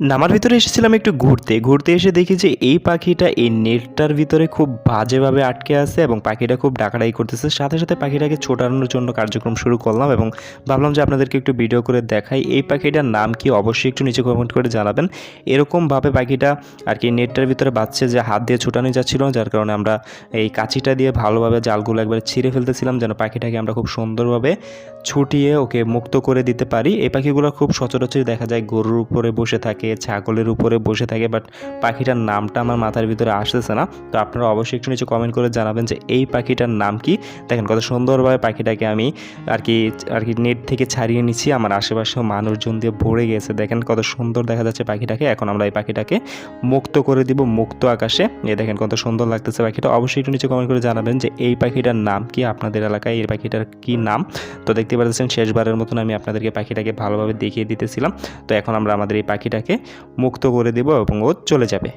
নামার ভিতরে এসেছিলাম একটু ঘুরতে। ঘুরতে এসে দেখি যে এই পাখিটা এই নেটটার ভিতরে খুব বাজেভাবে আটকে আছে এবং পাখিটা খুব ডাকাডাকি করতেছে। সাথে, সাথে পাখিটাকে ছোটানোর জন্য কার্যক্রম শুরু করলাম এবং ভাবলাম যে আপনাদেরকে একটু ভিডিও করে দেখাই। এই পাখিটার নাম কি অবশ্যই একটু নিচে কমেন্ট করে জানাবেন। এরকমভাবে পাখিটা আরকি নেটটার ভিতরে বাজছে যে হাত দিয়ে ছোটানোই যাচ্ছিল না, যার কারণে আমরা এই কাঁচিটা দিয়ে ভালোভাবে জালগুলো একবারে ছিঁড়ে ফেলতেছিলাম যেন পাখিটাকে আমরা খুব সুন্দরভাবে ছুটিয়ে ওকে মুক্ত করে দিতে পারি। এই পাখিগুলো খুব সচরাচর দেখা যায় গরুর উপরে বসে থাকে, ছাগলের উপরে বসে থাকে, বাট পাখিটার নামটা আমার মাথার ভিতরে আসতেছে না। তো আপনারা অবশ্যই একটু নিচে কমেন্ট করে জানাবেন যে এই পাখিটার নাম কি। দেখেন কত সুন্দরভাবে পাখিটাকে আমি আর কি নেট থেকে ছাড়িয়ে নিচ্ছি। আমার আশেপাশেও মানুষজন দিয়ে ভরে গেছে। দেখেন কত সুন্দর দেখা যাচ্ছে পাখিটাকে। এখন আমরা এই পাখিটাকে মুক্ত করে দিব মুক্ত আকাশে। এই দেখেন কত সুন্দর লাগতেছে পাখিটা। অবশ্যই একটু নিচে কমেন্ট করে জানাবেন যে এই পাখিটার নাম কি, আপনাদের এলাকায় এই পাখিটার কি নাম। তো দেখতে পাচ্ছেন শেষবারের মতন আমি আপনাদেরকে পাখিটাকে ভালোভাবে দেখিয়ে দিতেছিলাম। তো এখন আমরা আমাদের এই পাখিটাকে মুক্ত করে দেব এবং ও চলে যাবে।